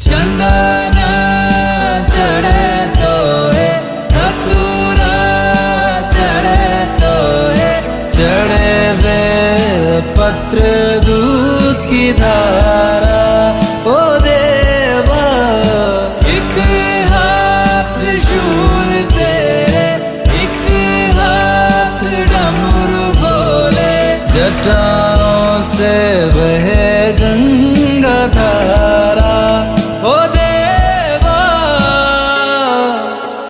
चंदन चढ़े तो है धतूरा चढ़े तो है चढ़े बेल पत्र दूध की धारा ओ देवा। एक हाथ त्रिशूल तेरे एक हाथ डमरू भोले जटाओं से बहे गंगा धारा।